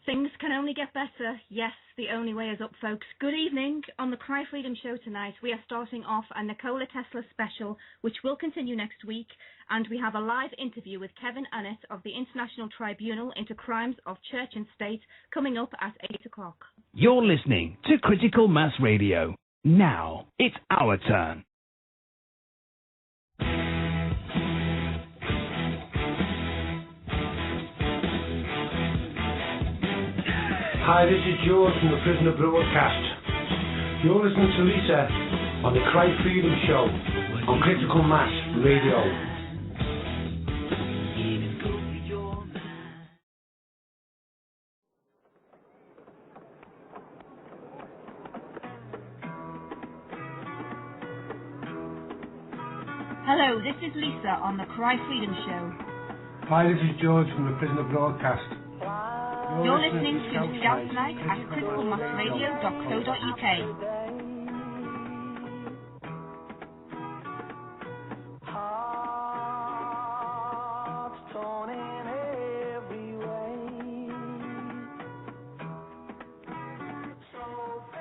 Things can only get better. Yes, the only way is up, folks. Good evening. On the Cry Freedom Show tonight, we are starting off a Nikola Tesla special, which will continue next week, and we have a live interview with Kevin Annett of the International Tribunal into Crimes of Church and State coming up at 8 o'clock. You're listening to Critical Mass Radio. Now, it's our turn. Hi, this is George from the Prisoner Broadcast. You're listening to Lisa on the Cry Freedom Show on Critical Mass Radio. Hello, this is Lisa on the Cry Freedom Show. Hi, this is George from the Prisoner Broadcast. You're listening to Scout Night at criticalmassradio.co.uk.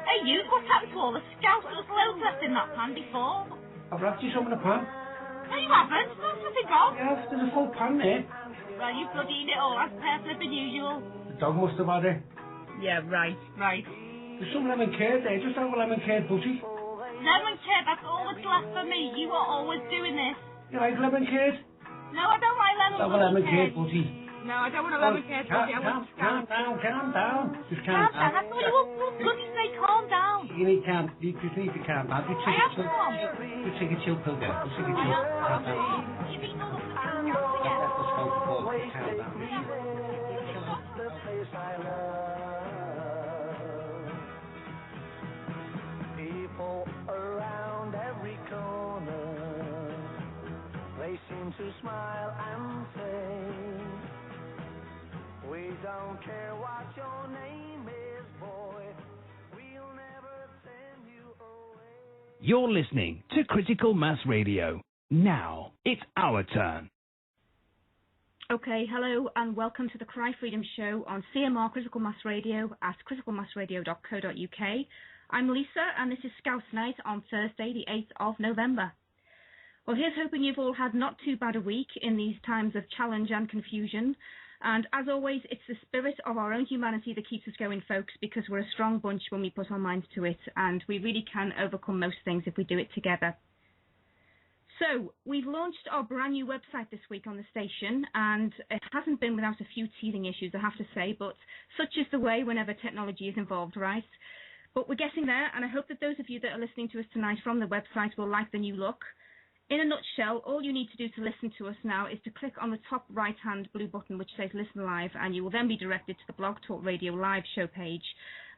Hey you, what's happened to all the Scouts? There was loads left in that pan before. I've wrapped you some in a pan. No you haven't, there's nothing wrong. Yes, there's a full pan there. Well, you bloody eat it all, that's perfect than usual. The dog must have had it. Yeah, right. There's some lemon curd there, just have a lemon curd butty. Lemon curd, that's all that's left for me. You are always doing this. You like lemon curd? No, I don't like lemon Have a lemon curd butty. No, I don't want a lemon curd butty. I want Calm down. Just calm down. I thought you were bloody say calm down. You just need to calm down. Just take a chill pill down. Just take a chill. Calm down. You've been all over the Calm down. People around every corner, they seem to smile and say, we don't care what your name is, boy, we'll never send you away. You're listening to Critical Mass Radio. Now, it's our turn. Okay, hello and welcome to the Cry Freedom Show on CMR Critical Mass Radio at criticalmassradio.co.uk. I'm Lisa and this is Scout Night on Thursday the 8th of November. Well, here's hoping you've all had not too bad a week in these times of challenge and confusion. And as always, it's the spirit of our own humanity that keeps us going, folks, because we're a strong bunch when we put our minds to it, and we really can overcome most things if we do it together. So, we've launched our brand new website this week on the station, and it hasn't been without a few teething issues, I have to say, but such is the way whenever technology is involved, right? But we're getting there, and I hope that those of you that are listening to us tonight from the website will like the new look. In a nutshell, all you need to do to listen to us now is to click on the top right-hand blue button which says Listen Live, and you will then be directed to the Blog Talk Radio Live show page.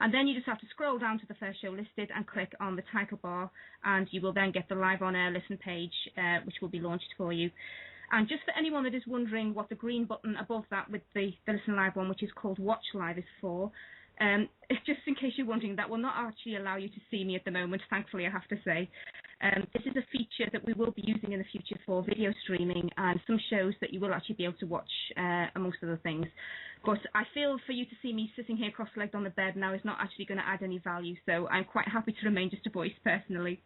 And then you just have to scroll down to the first show listed and click on the title bar, and you will then get the Live On Air Listen page, which will be launched for you. And just for anyone that is wondering what the green button above that with the Listen Live one, which is called Watch Live, is for, just in case you're wondering, that will not actually allow you to see me at the moment, thankfully, I have to say. This is a feature that we will be using in the future for video streaming and some shows that you will actually be able to watch, amongst other things. But I feel for you to see me sitting here cross-legged on the bed now is not actually going to add any value, so I'm quite happy to remain just a voice personally.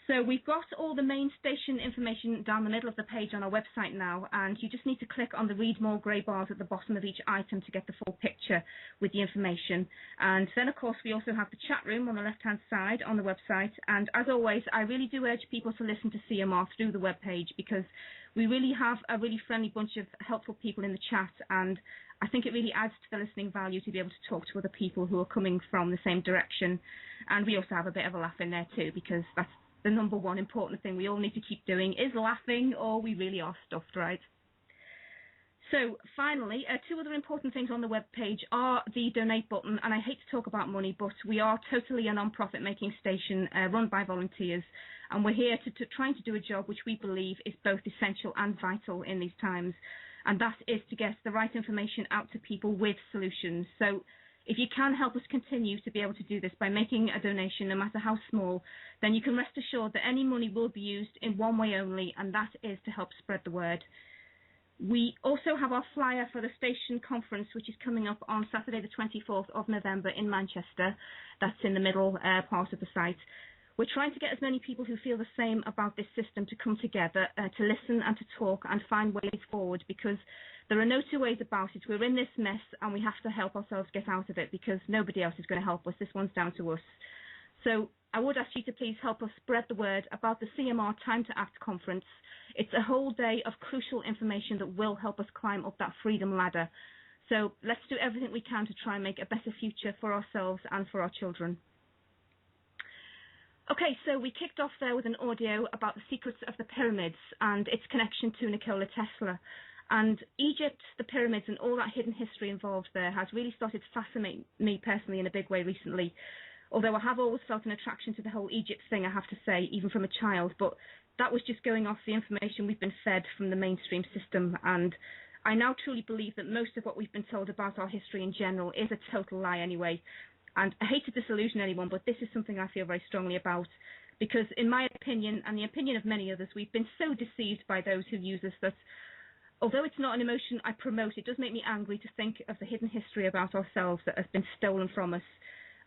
So we've got all the main station information down the middle of the page on our website now, and you just need to click on the Read More grey bars at the bottom of each item to get the full picture with the information. And then, of course, we also have the chat room on the left-hand side on the website. And as always, I really do urge people to listen to CMR through the webpage, because we really have a really friendly bunch of helpful people in the chat, and I think it really adds to the listening value to be able to talk to other people who are coming from the same direction. And we also have a bit of a laugh in there too, because that's the number one important thing we all need to keep doing is laughing, or we really are stuffed, right? So finally, two other important things on the web page are the donate button, and I hate to talk about money, but we are totally a non-profit making station run by volunteers, and we're here to trying to do a job which we believe is both essential and vital in these times, and that is to get the right information out to people with solutions. So if you can help us continue to be able to do this by making a donation, no matter how small, then you can rest assured that any money will be used in one way only, and that is to help spread the word. We also have our flyer for the station conference, which is coming up on Saturday the 24th of November in Manchester. That's in the middle part of the site. We're trying to get as many people who feel the same about this system to come together, to listen and to talk and find ways forward, because there are no two ways about it. We're in this mess and we have to help ourselves get out of it, because nobody else is going to help us. This one's down to us. So I would ask you to please help us spread the word about the CMR Time to Act conference. It's a whole day of crucial information that will help us climb up that freedom ladder. So let's do everything we can to try and make a better future for ourselves and for our children. Okay, so we kicked off there with an audio about the secrets of the pyramids and its connection to Nikola Tesla. And Egypt, the pyramids, and all that hidden history involved there has really started to fascinate me personally in a big way recently. Although I have always felt an attraction to the whole Egypt thing, I have to say, even from a child. But that was just going off the information we've been fed from the mainstream system. And I now truly believe that most of what we've been told about our history in general is a total lie anyway. And I hate to disillusion anyone, but this is something I feel very strongly about. Because in my opinion, and the opinion of many others, we've been so deceived by those who use us that although it's not an emotion I promote, it does make me angry to think of the hidden history about ourselves that has been stolen from us.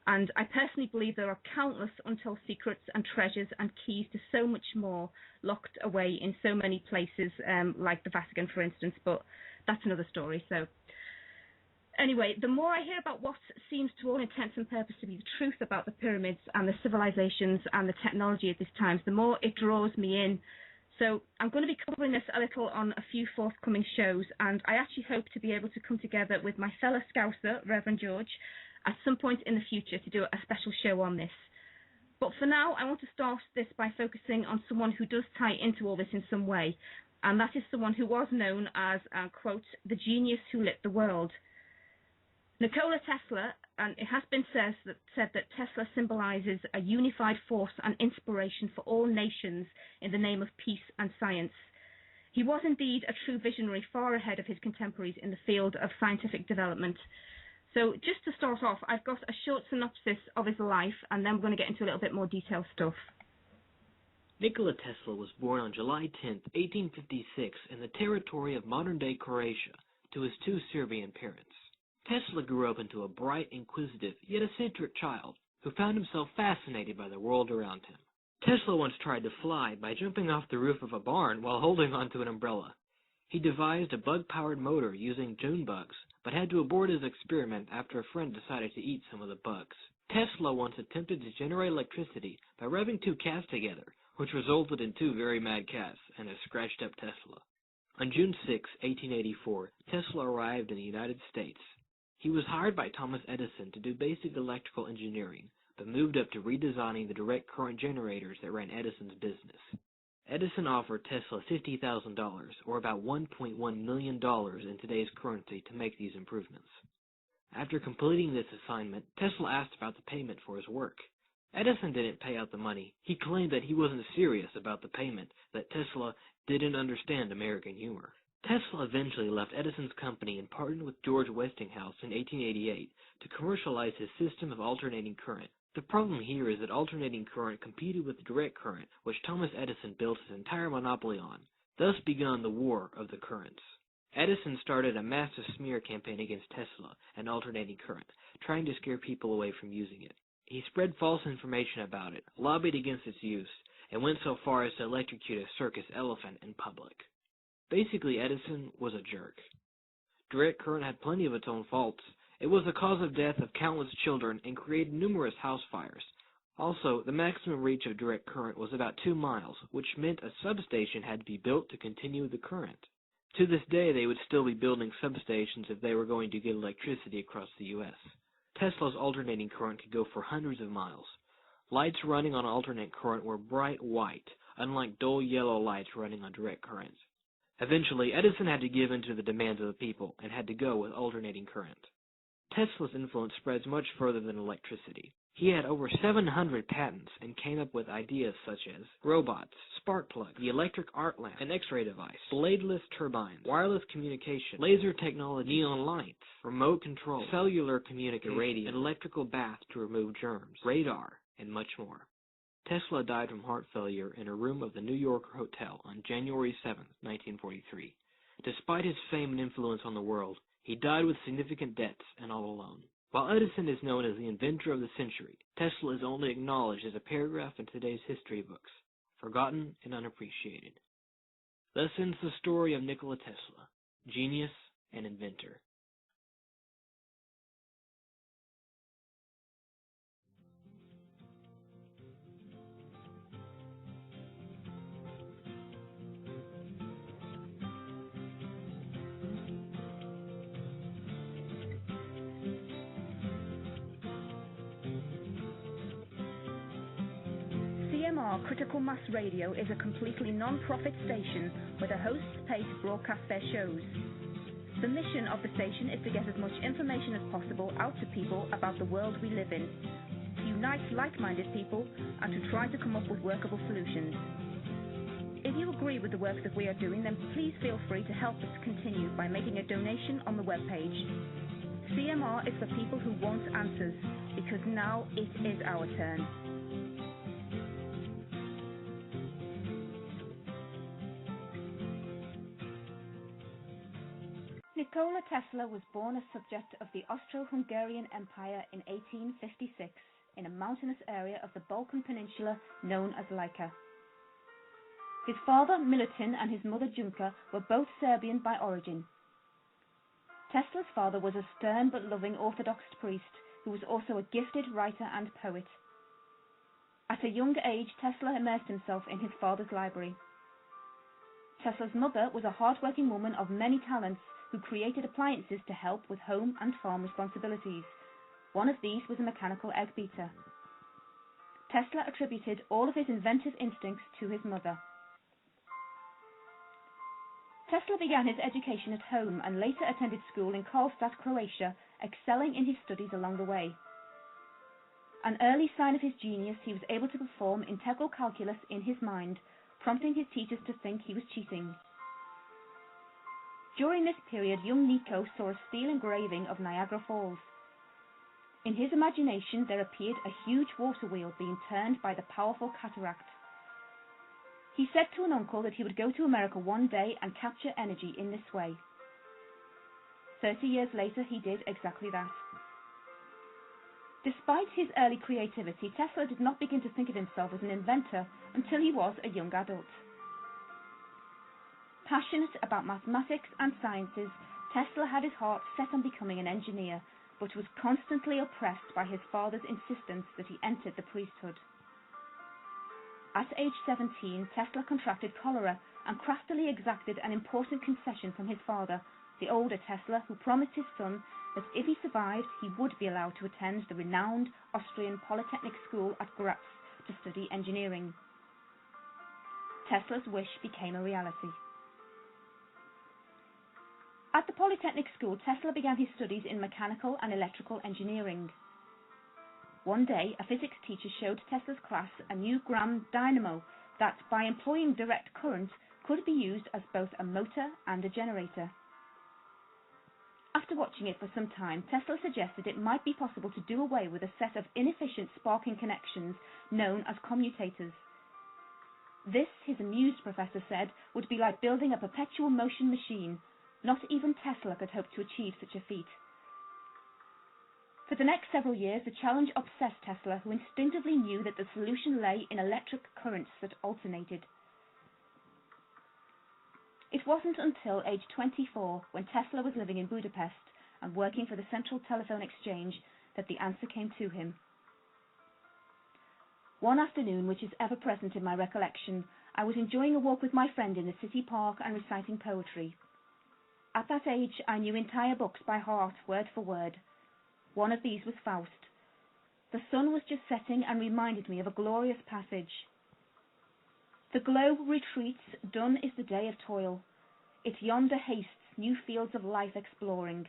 And I personally believe there are countless untold secrets and treasures and keys to so much more locked away in so many places, like the Vatican, for instance, but that's another story. So anyway, the more I hear about what seems to all intents and purposes to be the truth about the pyramids and the civilizations and the technology at this time, the more it draws me in. So I'm going to be covering this a little on a few forthcoming shows, and I actually hope to be able to come together with my fellow Scouser, Reverend George, at some point in the future to do a special show on this. But for now, I want to start this by focusing on someone who does tie into all this in some way, and that is someone who was known as, quote, the genius who lit the world. Nikola Tesla, and it has been said that Tesla symbolizes a unified force and inspiration for all nations in the name of peace and science. He was indeed a true visionary, far ahead of his contemporaries in the field of scientific development. So just to start off, I've got a short synopsis of his life, and then we're going to get into a little bit more detailed stuff. Nikola Tesla was born on July 10, 1856, in the territory of modern-day Croatia, to his two Serbian parents. Tesla grew up into a bright, inquisitive, yet eccentric child who found himself fascinated by the world around him. Tesla once tried to fly by jumping off the roof of a barn while holding onto an umbrella. He devised a bug-powered motor using June bugs, but had to abort his experiment after a friend decided to eat some of the bugs. Tesla once attempted to generate electricity by rubbing two cats together, which resulted in two very mad cats and a scratched-up Tesla. On June 6, 1884, Tesla arrived in the United States. He was hired by Thomas Edison to do basic electrical engineering, but moved up to redesigning the direct current generators that ran Edison's business. Edison offered Tesla $50,000, or about $1.1 million in today's currency, to make these improvements. After completing this assignment, Tesla asked about the payment for his work. Edison didn't pay out the money. He claimed that he wasn't serious about the payment, that Tesla didn't understand American humor. Tesla eventually left Edison's company and partnered with George Westinghouse in 1888 to commercialize his system of alternating current. The problem here is that alternating current competed with direct current, which Thomas Edison built his entire monopoly on. Thus began the war of the currents. Edison started a massive smear campaign against Tesla and alternating current, trying to scare people away from using it. He spread false information about it, lobbied against its use, and went so far as to electrocute a circus elephant in public. Basically, Edison was a jerk. Direct current had plenty of its own faults. It was the cause of death of countless children and created numerous house fires. Also, the maximum reach of direct current was about 2 miles, which meant a substation had to be built to continue the current. To this day, they would still be building substations if they were going to get electricity across the U.S. Tesla's alternating current could go for hundreds of miles. Lights running on alternate current were bright white, unlike dull yellow lights running on direct current. Eventually, Edison had to give in to the demands of the people and had to go with alternating current. Tesla's influence spreads much further than electricity. He had over 700 patents and came up with ideas such as robots, spark plugs, the electric arc lamp, an X-ray device, bladeless turbines, wireless communication, laser technology, neon lights, remote control, cellular communication, radio, an electrical bath to remove germs, radar, and much more. Tesla died from heart failure in a room of the New Yorker Hotel on January 7, 1943. Despite his fame and influence on the world, he died with significant debts and all alone. While Edison is known as the inventor of the century, Tesla is only acknowledged as a paragraph in today's history books, forgotten and unappreciated. Thus ends the story of Nikola Tesla, genius and inventor. CMR Critical Mass Radio is a completely non-profit station where the hosts pay to broadcast their shows. The mission of the station is to get as much information as possible out to people about the world we live in, to unite like-minded people, and to try to come up with workable solutions. If you agree with the work that we are doing, then please feel free to help us continue by making a donation on the webpage. CMR is for people who want answers, because now it is our turn. Nikola Tesla was born a subject of the Austro-Hungarian Empire in 1856 in a mountainous area of the Balkan Peninsula known as Lika. His father, Milutin, and his mother, Junka, were both Serbian by origin. Tesla's father was a stern but loving Orthodox priest who was also a gifted writer and poet. At a young age, Tesla immersed himself in his father's library. Tesla's mother was a hard-working woman of many talents who created appliances to help with home and farm responsibilities. One of these was a mechanical egg beater. Tesla attributed all of his inventive instincts to his mother. Tesla began his education at home and later attended school in Karlstad, Croatia, excelling in his studies along the way. An early sign of his genius, he was able to perform integral calculus in his mind, prompting his teachers to think he was cheating. During this period, young Nico saw a steel engraving of Niagara Falls. In his imagination, there appeared a huge water wheel being turned by the powerful cataract. He said to an uncle that he would go to America one day and capture energy in this way. 30 years later, he did exactly that. Despite his early creativity, Tesla did not begin to think of himself as an inventor until he was a young adult. Passionate about mathematics and sciences, Tesla had his heart set on becoming an engineer, but was constantly oppressed by his father's insistence that he entered the priesthood. At age 17, Tesla contracted cholera and craftily exacted an important concession from his father, the older Tesla, who promised his son that if he survived, he would be allowed to attend the renowned Austrian Polytechnic School at Graz to study engineering. Tesla's wish became a reality. At the Polytechnic School, Tesla began his studies in mechanical and electrical engineering. One day, a physics teacher showed Tesla's class a new Gram dynamo that, by employing direct current, could be used as both a motor and a generator. After watching it for some time, Tesla suggested it might be possible to do away with a set of inefficient sparking connections known as commutators. This, his amused professor said, would be like building a perpetual motion machine. Not even Tesla could hope to achieve such a feat. For the next several years, the challenge obsessed Tesla, who instinctively knew that the solution lay in electric currents that alternated. It wasn't until age 24, when Tesla was living in Budapest and working for the Central Telephone Exchange, that the answer came to him. One afternoon, which is ever present in my recollection, I was enjoying a walk with my friend in the city park and reciting poetry. At that age, I knew entire books by heart, word for word. One of these was Faust. The sun was just setting and reminded me of a glorious passage. The globe retreats, done is the day of toil. It yonder hastes, new fields of life exploring.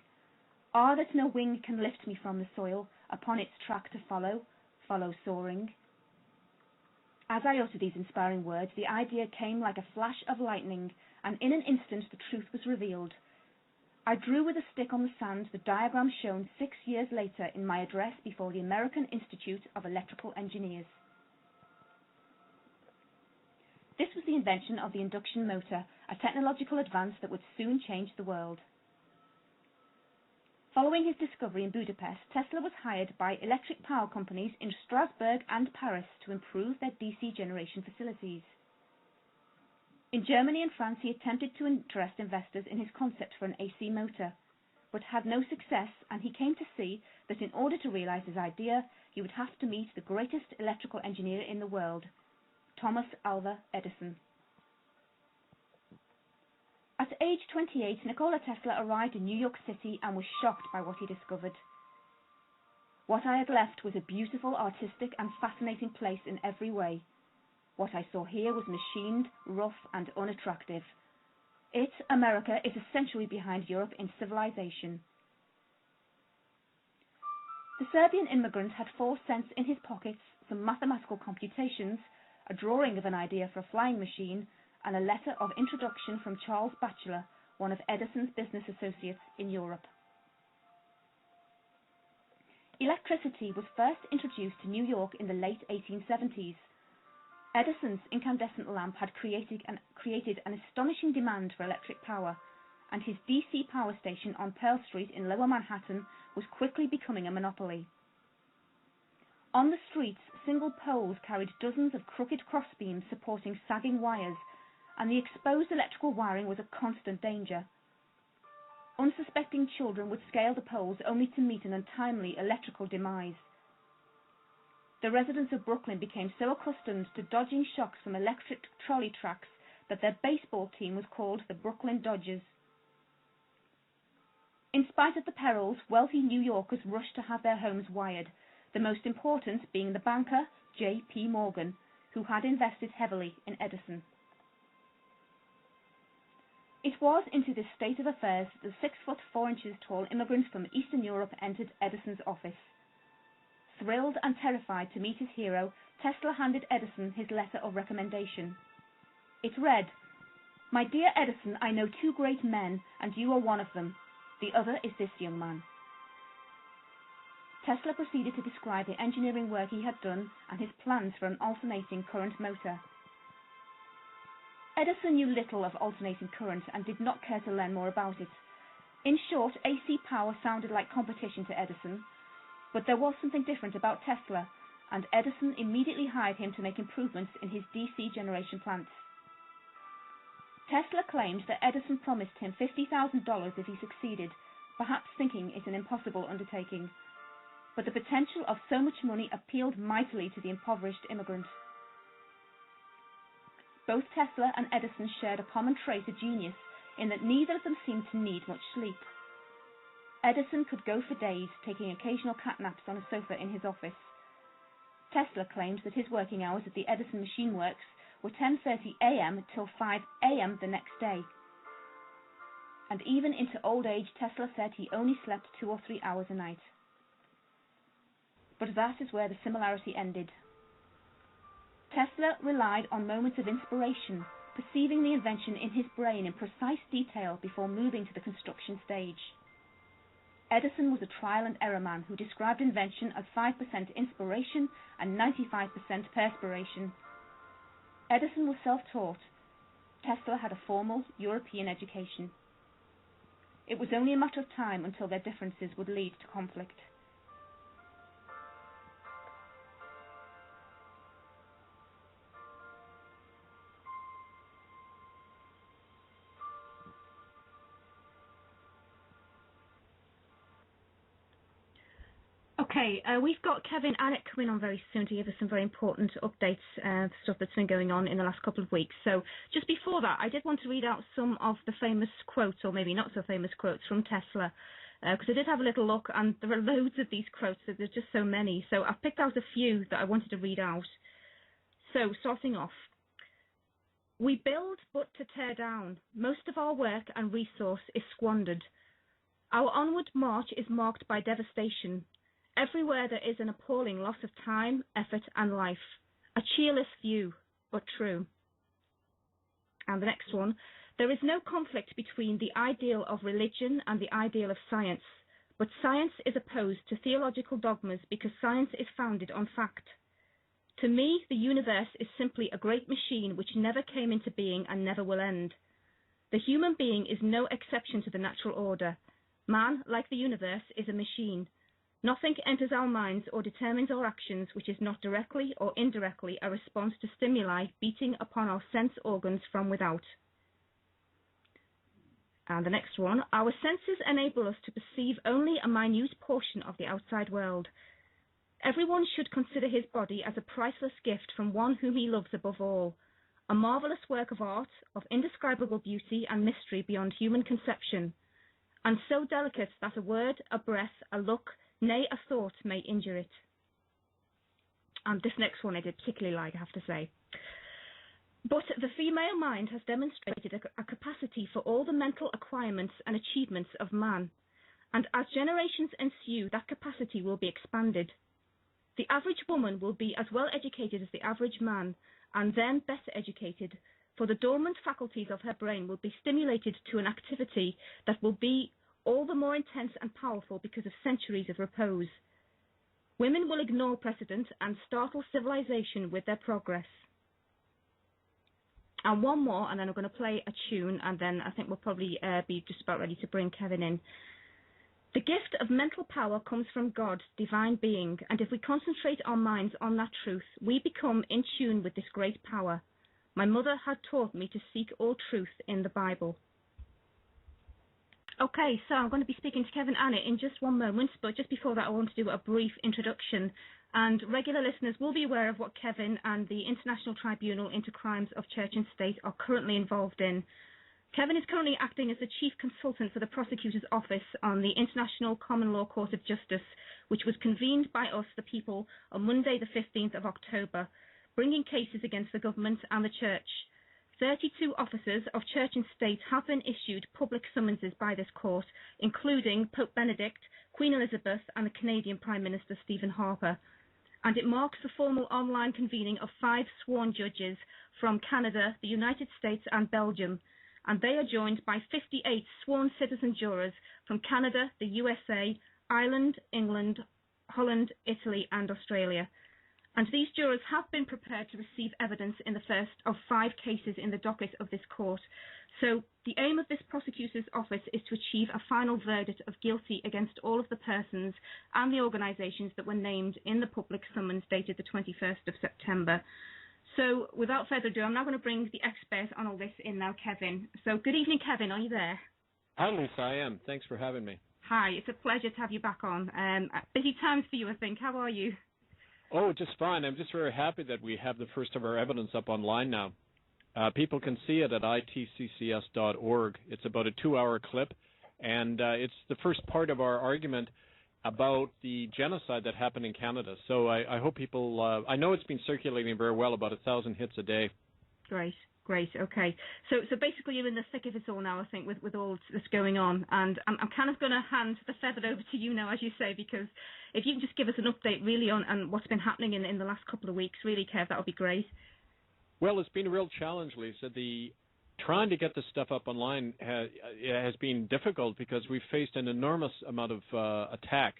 Ah, that no wing can lift me from the soil, upon its track to follow, follow soaring. As I uttered these inspiring words, the idea came like a flash of lightning, and in an instant the truth was revealed. I drew with a stick on the sand the diagram shown 6 years later in my address before the American Institute of Electrical Engineers. This was the invention of the induction motor, a technological advance that would soon change the world. Following his discovery in Budapest, Tesla was hired by electric power companies in Strasbourg and Paris to improve their DC generation facilities. In Germany and France, he attempted to interest investors in his concept for an AC motor, but had no success, and he came to see that in order to realize his idea, he would have to meet the greatest electrical engineer in the world, Thomas Alva Edison. At age 28, Nikola Tesla arrived in New York City and was shocked by what he discovered. What I had left was a beautiful, artistic, and fascinating place in every way. What I saw here was machined, rough, and unattractive. It, America, is a century behind Europe in civilization. The Serbian immigrant had 4 cents in his pockets, some mathematical computations, a drawing of an idea for a flying machine, and a letter of introduction from Charles Batchelor, one of Edison's business associates in Europe. Electricity was first introduced to New York in the late 1870s. Edison's incandescent lamp had created an astonishing demand for electric power, and his DC power station on Pearl Street in Lower Manhattan was quickly becoming a monopoly. On the streets, single poles carried dozens of crooked crossbeams supporting sagging wires, and the exposed electrical wiring was a constant danger. Unsuspecting children would scale the poles only to meet an untimely electrical demise. The residents of Brooklyn became so accustomed to dodging shocks from electric trolley tracks that their baseball team was called the Brooklyn Dodgers. In spite of the perils, wealthy New Yorkers rushed to have their homes wired, the most important being the banker J.P. Morgan, who had invested heavily in Edison. It was into this state of affairs that the 6 foot 4 inches tall immigrant from Eastern Europe entered Edison's office. Thrilled and terrified to meet his hero, Tesla handed Edison his letter of recommendation. It read, "My dear Edison, I know 2 great men, and you are one of them. The other is this young man." Tesla proceeded to describe the engineering work he had done and his plans for an alternating current motor. Edison knew little of alternating current and did not care to learn more about it. In short, AC power sounded like competition to Edison, but there was something different about Tesla, and Edison immediately hired him to make improvements in his DC generation plants. Tesla claimed that Edison promised him $50,000 if he succeeded, perhaps thinking it an impossible undertaking. But the potential of so much money appealed mightily to the impoverished immigrant. Both Tesla and Edison shared a common trait of genius in that neither of them seemed to need much sleep. Edison could go for days, taking occasional catnaps on a sofa in his office. Tesla claimed that his working hours at the Edison Machine Works were 10:30 a.m. till 5 a.m. the next day. And even into old age, Tesla said he only slept 2 or 3 hours a night. But that is where the similarity ended. Tesla relied on moments of inspiration, perceiving the invention in his brain in precise detail before moving to the construction stage. Edison was a trial and error man who described invention as 5% inspiration and 95% perspiration. Edison was self-taught. Tesla had a formal European education. It was only a matter of time until their differences would lead to conflict. Okay, we've got Kevin Annett coming on very soon to give us some very important updates, stuff that's been going on in the last couple of weeks. So just before that, I did want to read out some of the famous quotes, or maybe not so famous quotes, from Tesla, because I did have a little look, and there are loads of these quotes, so there's just so many. So I've picked out a few that I wanted to read out. So starting off, "We build but to tear down. Most of our work and resource is squandered. Our onward march is marked by devastation. Everywhere there is an appalling loss of time, effort, and life. A cheerless view, but true." And the next one, "There is no conflict between the ideal of religion and the ideal of science, but science is opposed to theological dogmas because science is founded on fact. To me, the universe is simply a great machine which never came into being and never will end. The human being is no exception to the natural order. Man, like the universe, is a machine. Nothing enters our minds or determines our actions which is not directly or indirectly a response to stimuli beating upon our sense organs from without. And the next one, our senses enable us to perceive only a minute portion of the outside world. Everyone should consider his body as a priceless gift from one whom he loves above all, a marvelous work of art, of indescribable beauty and mystery beyond human conception, and so delicate that a word, a breath, a look, nay, a thought may injure it. And this next one I did particularly like, I have to say. But the female mind has demonstrated a capacity for all the mental acquirements and achievements of man, and as generations ensue, that capacity will be expanded. The average woman will be as well educated as the average man, and then better educated, for the dormant faculties of her brain will be stimulated to an activity that will be all the more intense and powerful because of centuries of repose. Women will ignore precedent and startle civilization with their progress. And one more, and then I'm going to play a tune, and then I think we'll probably be just about ready to bring Kevin in. The gift of mental power comes from God, divine being, and if we concentrate our minds on that truth, we become in tune with this great power. My mother had taught me to seek all truth in the Bible. Okay, so I'm going to be speaking to Kevin Annett in just one moment, but just before that I want to do a brief introduction. And regular listeners will be aware of what Kevin and the International Tribunal into Crimes of Church and State are currently involved in. Kevin is currently acting as the Chief Consultant for the Prosecutor's Office on the International Common Law Court of Justice, which was convened by us, the people, on Monday the 15th of October, bringing cases against the government and the Church. 32 officers of Church and State have been issued public summonses by this court, including Pope Benedict, Queen Elizabeth and the Canadian Prime Minister Stephen Harper. And it marks the formal online convening of 5 sworn judges from Canada, the United States and Belgium, and they are joined by 58 sworn citizen jurors from Canada, the USA, Ireland, England, Holland, Italy and Australia. And these jurors have been prepared to receive evidence in the first of 5 cases in the docket of this court. So the aim of this prosecutor's office is to achieve a final verdict of guilty against all of the persons and the organisations that were named in the public summons dated the 21st of September. So without further ado, I'm now going to bring the expert on all this in now, Kevin. So good evening, Kevin. Are you there? Hi, Lisa. I am. Thanks for having me. Hi. It's a pleasure to have you back on. Busy times for you, I think. How are you? Oh, just fine. I'm just very happy that we have the first of our evidence up online now. People can see it at itccs.org. It's about a 2-hour clip, and it's the first part of our argument about the genocide that happened in Canada. So I hope people, I know it's been circulating very well, about 1,000 hits a day. Great, okay. So basically you're in the thick of it all now, I think, with all this going on. And I'm kind of going to hand the feather over to you now, as you say, because if you can just give us an update really on what's been happening in the last couple of weeks, really, Kev, that would be great. Well, it's been a real challenge, Lisa. Trying to get this stuff up online has been difficult because we've faced an enormous amount of attack,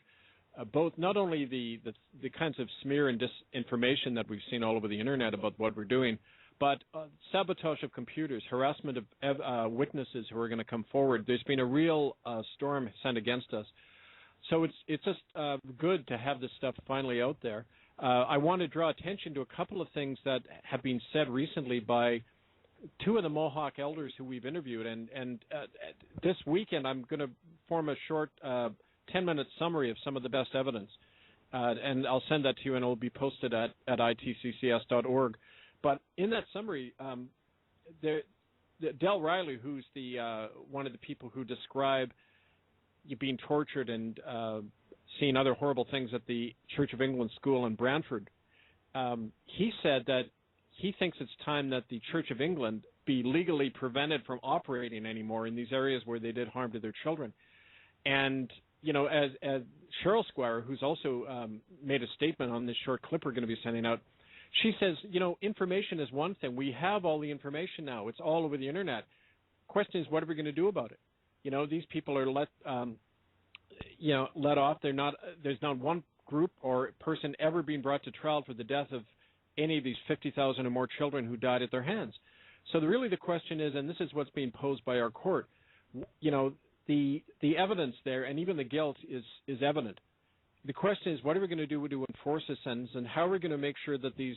both not only the kinds of smear and disinformation that we've seen all over the internet about what we're doing, but sabotage of computers, harassment of witnesses who are going to come forward. There's been a real storm sent against us. So it's just good to have this stuff finally out there. I want to draw attention to a couple of things that have been said recently by 2 of the Mohawk elders who we've interviewed, and this weekend I'm going to form a short 10-minute summary of some of the best evidence, and I'll send that to you, and it will be posted at itccs.org. But in that summary, Del Riley, who's one of the people who describe you being tortured and seeing other horrible things at the Church of England school in Brantford, he said that he thinks it's time that the Church of England be legally prevented from operating anymore in these areas where they did harm to their children. And, you know, as Cheryl Squire, who's also made a statement on this short clip we're going to be sending out, she says, you know, information is one thing. We have all the information now. It's all over the internet. Question is, what are we going to do about it? You know, these people are let off. There's not one group or person ever being brought to trial for the death of any of these 50,000 or more children who died at their hands. So really the question is, and this is what's being posed by our court, you know, the evidence there and even the guilt is evident. The question is, what are we going to do to enforce this sentence, and how are we going to make sure that these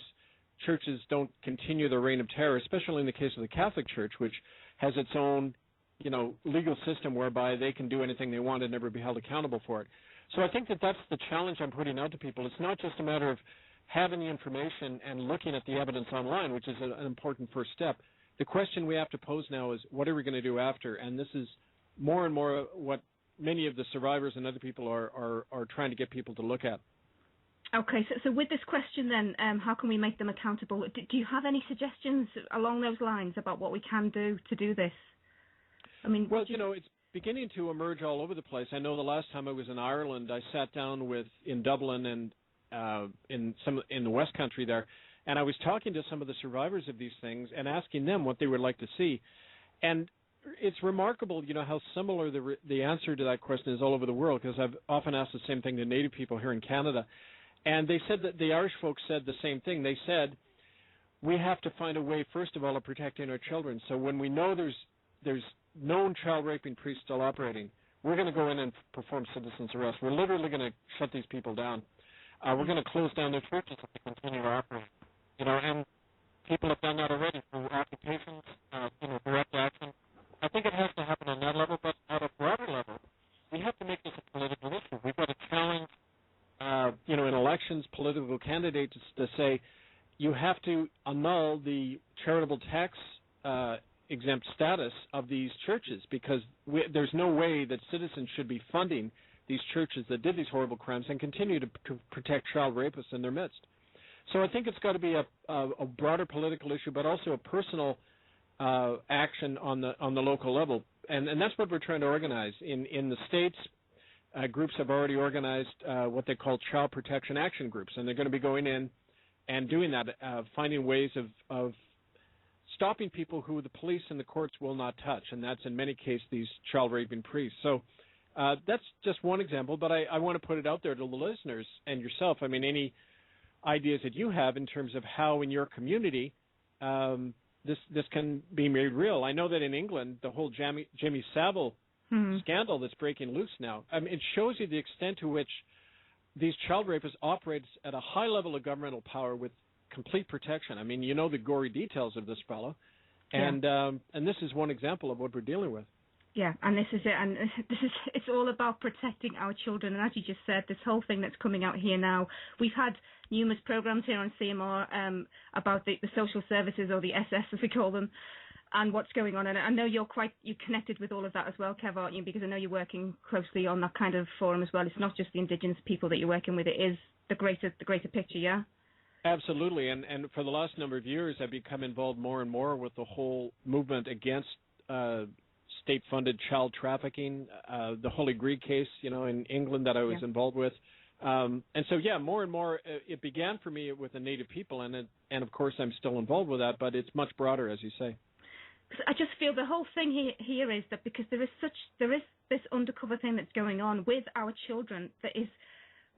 churches don't continue their reign of terror, especially in the case of the Catholic Church, which has its own, you know, legal system whereby they can do anything they want and never be held accountable for it. So I think that that's the challenge I'm putting out to people. It's not just a matter of having the information and looking at the evidence online, which is an important first step. The question we have to pose now is, what are we going to do after? And this is more and more what many of the survivors and other people are trying to get people to look at. Okay, so with this question then, how can we make them accountable? Do you have any suggestions along those lines about what we can do to do this? I mean, well, you know, it's beginning to emerge all over the place. I know the last time I was in Ireland, I sat down in Dublin and in the West Country there, and I was talking to some of the survivors of these things and asking them what they would like to see. And it's remarkable, you know, how similar the answer to that question is all over the world, because I've often asked the same thing to Native people here in Canada. And they said that the Irish folks said the same thing. They said, we have to find a way, first of all, of protecting our children. So when we know there's known child raping priests still operating, we're going to go in and perform citizens arrest. We're literally going to shut these people down. We're going to close down their churches if they continue to operate. You know, and people have done that already through occupations, you know, direct action. I think it has to happen on that level, but at a broader level, we have to make this a political issue. We've got to challenge, you know, in elections, political candidates to say you have to annul the charitable tax exempt status of these churches, because there's no way that citizens should be funding these churches that did these horrible crimes and continue to protect child rapists in their midst. So I think it's got to be a broader political issue, but also a personal action on the local level, and that's what we're trying to organize. In the States, groups have already organized what they call child protection action groups, and they're going to be going in and doing that, finding ways of stopping people who the police and the courts will not touch, and that's in many cases these child raping priests. So that's just one example, but I want to put it out there to the listeners and yourself. I mean, any ideas that you have in terms of how in your community this can be made real. I know that in England, the whole Jimmy Savile scandal that's breaking loose now, I mean, it shows you the extent to which these child rapists operate at a high level of governmental power with complete protection. I mean, you know the gory details of this fellow, and this is one example of what we're dealing with. Yeah, and this is it, and it's all about protecting our children. And as you just said, this whole thing that's coming out here now, we've had numerous programs here on CMR about the social services, or the SS as we call them, and what's going on. And I know you're connected with all of that as well, Kev, aren't you? Because I know you're working closely on that kind of forum as well. It's not just the Indigenous people that you're working with; it is the greater picture. Yeah. Absolutely, and for the last number of years, I've become involved more and more with the whole movement against state-funded child trafficking, the Holy Greek case, you know, in England that I was involved with. And so, yeah, more and more, it began for me with the Native people, and of course I'm still involved with that, but it's much broader, as you say. I just feel the whole thing here is that because there is this undercover thing that's going on with our children that is,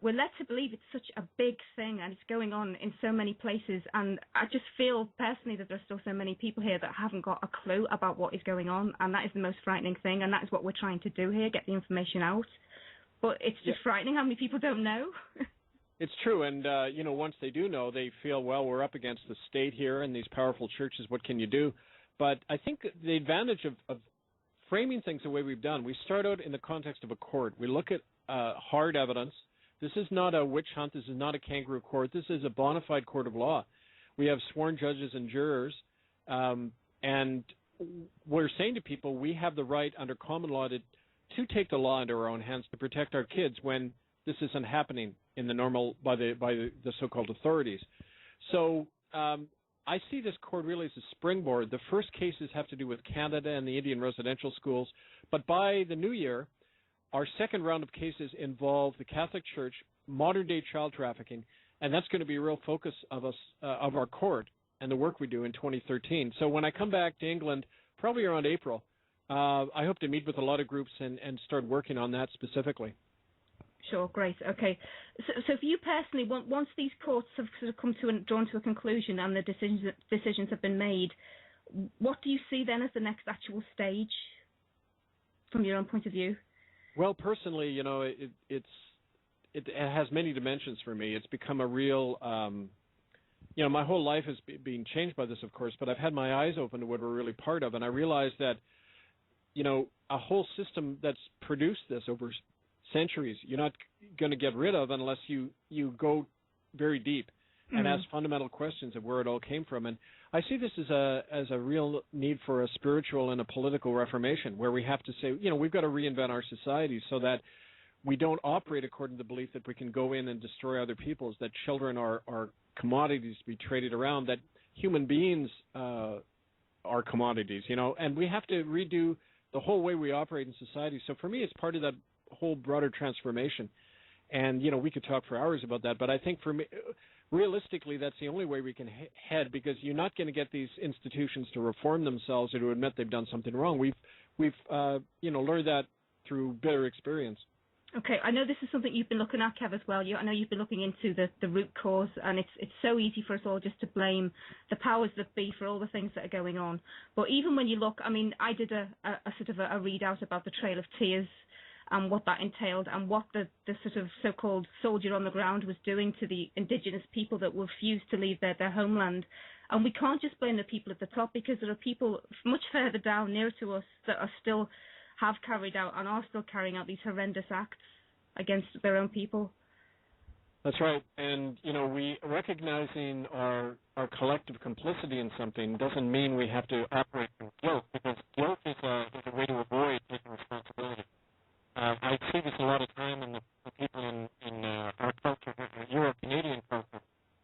we're led to believe it's such a big thing, and it's going on in so many places. And I just feel personally that there's still so many people here that haven't got a clue about what is going on, and that is the most frightening thing, and that is what we're trying to do here, get the information out. But it's just frightening how many people don't know. It's true, and you know, once they do know, they feel, well, we're up against the state here and these powerful churches, what can you do? But I think the advantage of framing things the way we've done, we start out in the context of a court. We look at hard evidence. This is not a witch hunt. This is not a kangaroo court. This is a bona fide court of law. We have sworn judges and jurors, and we're saying to people we have the right under common law to take the law into our own hands to protect our kids when this isn't happening in the normal by the so-called authorities. So I see this court really as a springboard. The first cases have to do with Canada and the Indian residential schools, but by the new year, our second round of cases involve the Catholic Church, modern-day child trafficking, and that's going to be a real focus of our court and the work we do in 2013. So when I come back to England, probably around April, I hope to meet with a lot of groups and start working on that specifically. Sure, great. Okay. So for you personally, once these courts have sort of drawn to a conclusion and the decisions have been made, what do you see then as the next actual stage from your own point of view? Well, personally, you know, it has many dimensions for me. It's become a real, you know, my whole life is being changed by this, of course, but I've had my eyes open to what we're really part of, and I realized that, you know, a whole system that's produced this over centuries, you're not going to get rid of unless you go very deep and ask fundamental questions of where it all came from. And I see this as a real need for a spiritual and a political reformation, where we have to say, you know, we've got to reinvent our society so that we don't operate according to the belief that we can go in and destroy other peoples, that children are commodities to be traded around, that human beings are commodities, you know, and we have to redo the whole way we operate in society. So for me, it's part of that whole broader transformation. And, you know, we could talk for hours about that, but I think for me, realistically, that's the only way we can head, because you're not going to get these institutions to reform themselves or to admit they've done something wrong. We've you know, learned that through bitter experience. Okay, I know this is something you've been looking at, Kev, as well. I know you've been looking into the root cause, and it's so easy for us all just to blame the powers that be for all the things that are going on. But even when you look, I mean, I did a sort of a readout about the Trail of Tears and what that entailed, and what the sort of so-called soldier on the ground was doing to the indigenous people that refused to leave their homeland. And we can't just blame the people at the top, because there are people much further down, nearer to us, that are still have carried out and are still carrying out these horrendous acts against their own people. That's right. And, you know, we recognizing our collective complicity in something doesn't mean we have to operate from guilt, because guilt is a way to avoid taking responsibility. I see this a lot of time in the people in our culture, Euro-Canadian culture,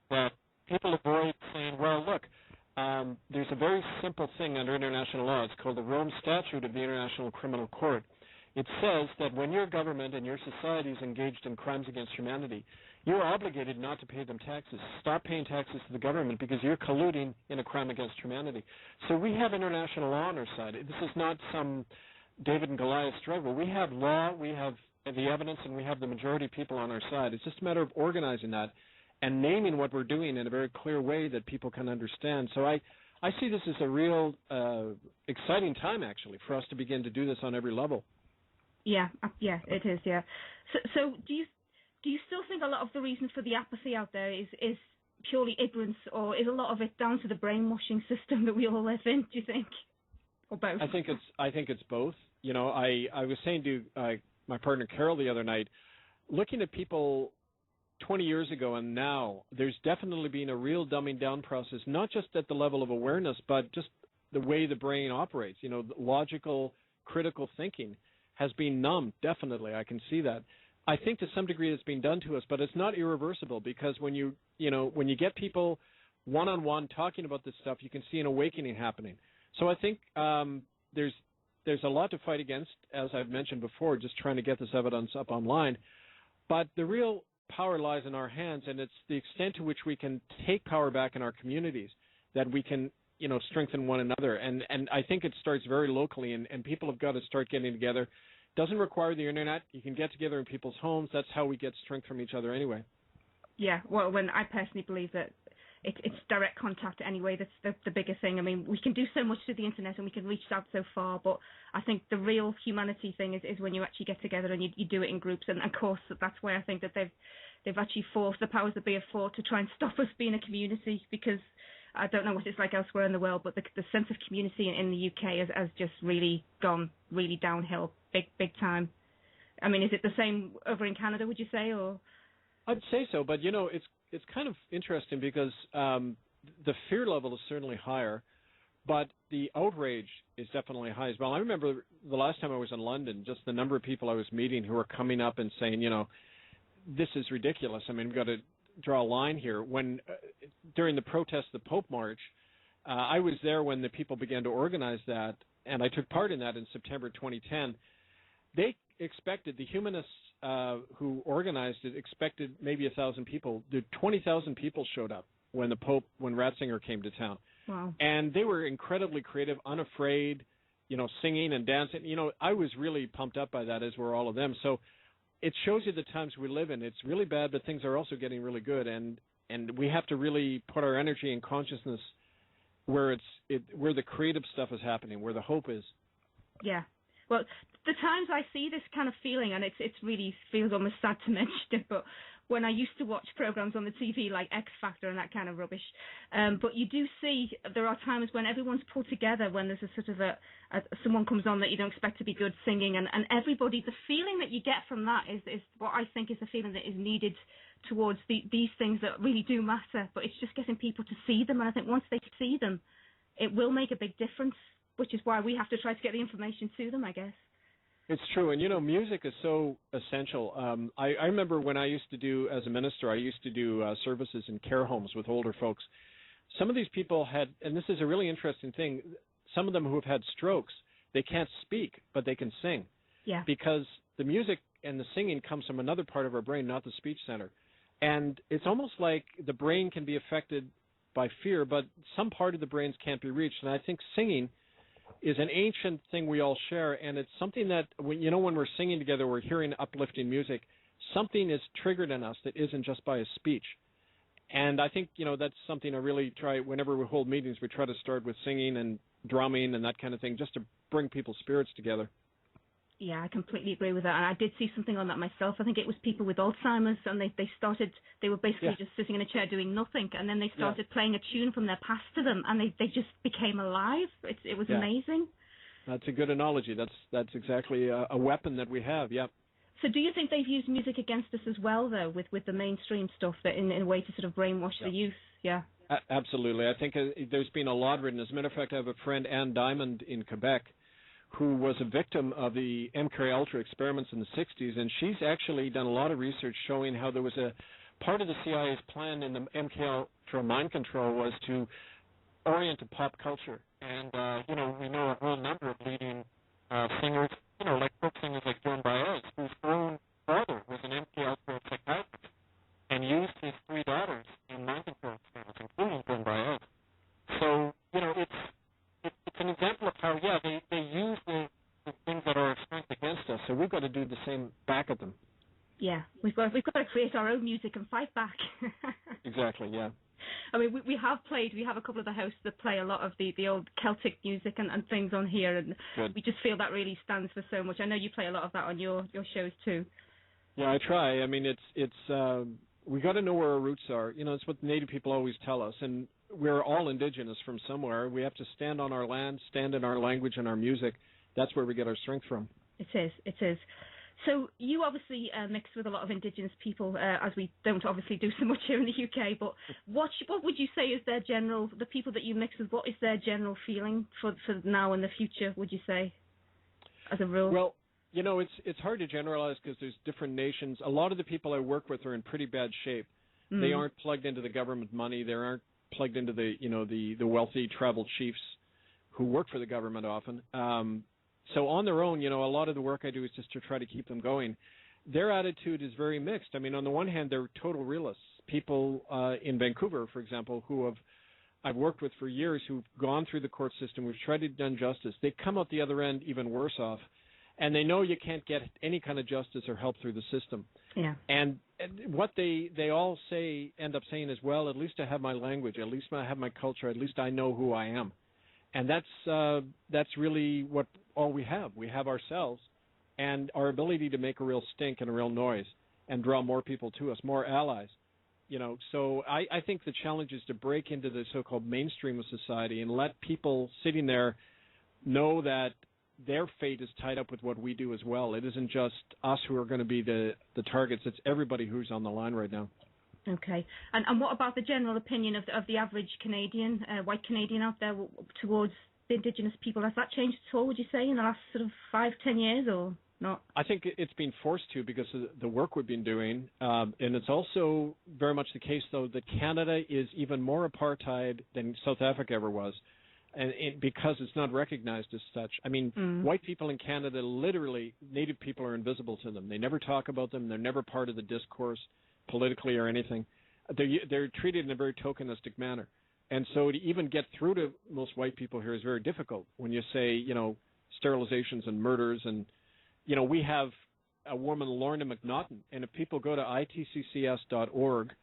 that people avoid saying, well, look, there's a very simple thing under international law. It's called the Rome Statute of the International Criminal Court. It says that when your government and your society is engaged in crimes against humanity, you're obligated not to pay them taxes. Stop paying taxes to the government, because you're colluding in a crime against humanity. So we have international law on our side. This is not some David and Goliath struggle. We have law, we have the evidence, and we have the majority of people on our side. It's just a matter of organizing that and naming what we're doing in a very clear way that people can understand. So I see this as a real exciting time, actually, for us to begin to do this on every level. Yeah, it is, yeah. So do you still think a lot of the reason for the apathy out there is purely ignorance, or is a lot of it down to the brainwashing system that we all live in, do you think? Or both? I think it's both. You know, I was saying to my partner Carol the other night, looking at people 20 years ago and now, there's definitely been a real dumbing down process, not just at the level of awareness, but just the way the brain operates. You know, logical, critical thinking has been numbed, definitely. I can see that. I think to some degree it's been done to us, but it's not irreversible, because when you get people one-on-one talking about this stuff, you can see an awakening happening. So I think there's a lot to fight against, as I've mentioned before, just trying to get this evidence up online. But the real power lies in our hands, and it's the extent to which we can take power back in our communities, that we can, you know, strengthen one another. And I think it starts very locally, and people have got to start getting together. It doesn't require the internet. You can get together in people's homes. That's how we get strength from each other anyway. Yeah, well, I personally believe that it's direct contact anyway that's the bigger thing. I mean, we can do so much through the internet and we can reach out so far, but I think the real humanity thing is when you actually get together and you do it in groups. And of course, that's why I think that they've actually forced the powers that be to try and stop us being a community, because I don't know what it's like elsewhere in the world, but the sense of community in the UK has just really gone really downhill, big time. I mean, is it the same over in Canada, would you say, or? I'd say so, but you know, it's kind of interesting, because the fear level is certainly higher, but the outrage is definitely high as well. I remember the last time I was in London, just the number of people I was meeting who were coming up and saying, you know, this is ridiculous. I mean, we've got to draw a line here. When during the protest, the Pope March, I was there when the people began to organize that, and I took part in that in September 2010. They expected, the humanists who organized it expected maybe 1,000 people. The 20,000 people showed up when Ratzinger came to town. Wow. And they were incredibly creative, unafraid, you know, singing and dancing. You know, I was really pumped up by that, as were all of them. So it shows you the times we live in. It's really bad, but things are also getting really good, and we have to really put our energy and consciousness where where the creative stuff is happening, where the hope is. Yeah. Well, the times I see this kind of feeling, and it really feels almost sad to mention it, but when I used to watch programs on the TV like X Factor and that kind of rubbish, but you do see there are times when everyone's pulled together, when there's a sort of someone comes on that you don't expect to be good singing, and everybody, the feeling that you get from that is what I think is the feeling that is needed towards these things that really do matter, but it's just getting people to see them, and I think once they see them, it will make a big difference, which is why we have to try to get the information to them, I guess. It's true, and music is so essential. I remember when I used to do, as a minister, I used to do services in care homes with older folks. Some of these people had, and this is a really interesting thing, some of them who have had strokes, they can't speak, but they can sing. Yeah. Because the music and the singing comes from another part of our brain, not the speech center. And it's almost like the brain can be affected by fear, but some part of the brains can't be reached. And I think singing is an ancient thing we all share, and it's something that, when we're singing together, we're hearing uplifting music, something is triggered in us that isn't just by a speech. And I think, that's something I really try, whenever we hold meetings, we try to start with singing and drumming and that kind of thing, just to bring people's spirits together. Yeah, I completely agree with that. And I did see something on that myself. I think it was people with Alzheimer's, and they were basically just sitting in a chair doing nothing, and then they started playing a tune from their past to them, and they just became alive. It was amazing. That's a good analogy. That's exactly a weapon that we have, So do you think they've used music against us as well, though, with the mainstream stuff, that in a way to sort of brainwash the youth? Yeah. Absolutely. I think there's been a lot written. As a matter of fact, I have a friend, Anne Diamond, in Quebec, who was a victim of the MK-Ultra experiments in the 60s, and she's actually done a lot of research showing how there was a part of the CIA's plan in the MK-Ultra mind control was to orient to pop culture. And, we know a whole number of leading singers, like folk singers like Joan Baez, whose own brother was an MK-Ultra psychiatrist and used his 3 daughters in mind control experiments, including Joan Baez. So, it's an example of how, they use the things that are a strength against us, so we've got to do the same back at them. Yeah, we've got to create our own music and fight back. Exactly, yeah. I mean, we have a couple of the hosts that play a lot of the old Celtic music and things on here, and we just feel that really stands for so much. I know you play a lot of that on your shows too. Yeah, I try. I mean, it's we got to know where our roots are. It's what Native people always tell us, and we're all indigenous from somewhere. We have to stand on our land, stand in our language and our music. That's where we get our strength from. It is. So you obviously mix with a lot of indigenous people, as we don't obviously do so much here in the UK, but what would you say is the people that you mix with, what is their general feeling for now and the future, would you say, as a rule? Well, it's hard to generalize because there's different nations. A lot of the people I work with are in pretty bad shape. Mm. They aren't plugged into the government money. They aren't plugged into the wealthy tribal chiefs who work for the government often. So on their own, a lot of the work I do is just to try to keep them going. Their attitude is very mixed. I mean, on the one hand, they're total realists. People in Vancouver, for example, I've worked with for years, who've gone through the court system, we've tried to do justice. They come out the other end even worse off, and they know you can't get any kind of justice or help through the system. Yeah. And what they all end up saying is, well, at least I have my language, at least I have my culture, at least I know who I am. And that's really all we have. We have ourselves and our ability to make a real stink and a real noise and draw more people to us, more allies. So I think the challenge is to break into the so-called mainstream of society and let people sitting there know that their fate is tied up with what we do as well. It isn't just us who are going to be the targets. It's everybody who's on the line right now. Okay. And what about the general opinion of the average Canadian, white Canadian out there towards the Indigenous people? Has that changed at all, would you say, in the last sort of 5-10 years or not? I think it's been forced to because of the work we've been doing. And it's also very much the case, though, that Canada is even more apartheid than South Africa ever was. And because it's not recognized as such. I mean, white people in Canada, literally, Native people are invisible to them. They never talk about them. They're never part of the discourse politically or anything. They're treated in a very tokenistic manner. And so to even get through to most white people here is very difficult when you say, sterilizations and murders. And, we have a woman, Lorna McNaughton, and if people go to itccs.org,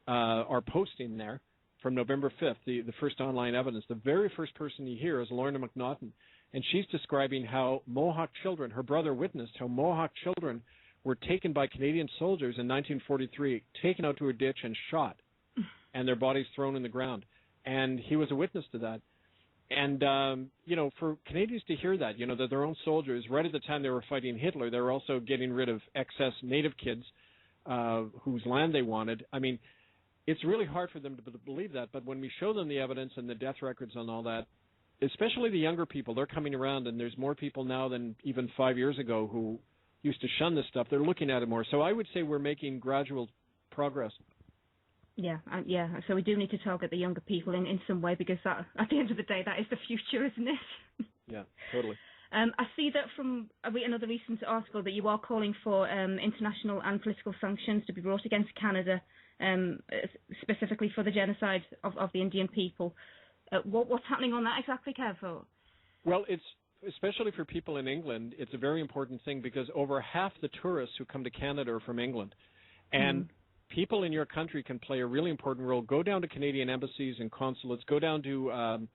our posting there from November 5th, the first online evidence, the very first person you hear is Lorna McNaughton, and she's describing how Mohawk children, her brother witnessed how Mohawk children were taken by Canadian soldiers in 1943, taken out to a ditch and shot, and their bodies thrown in the ground. And he was a witness to that. And, for Canadians to hear that, that their own soldiers, right at the time they were fighting Hitler, they were also getting rid of excess Native kids whose land they wanted. I mean, it's really hard for them to believe that, but when we show them the evidence and the death records and all that, especially the younger people, they're coming around, and there's more people now than even 5 years ago who used to shun this stuff. They're looking at it more. So I would say we're making gradual progress. Yeah. So we do need to target the younger people in some way, because that, at the end of the day, that is the future, isn't it? Yeah, totally. I see that from another recent article that you are calling for international and political sanctions to be brought against Canada, specifically for the genocide of the Indian people. What's happening on that exactly, Kev? Well, it's especially for people in England, it's a very important thing, because over half the tourists who come to Canada are from England. And people in your country can play a really important role. Go down to Canadian embassies and consulates. Go down to,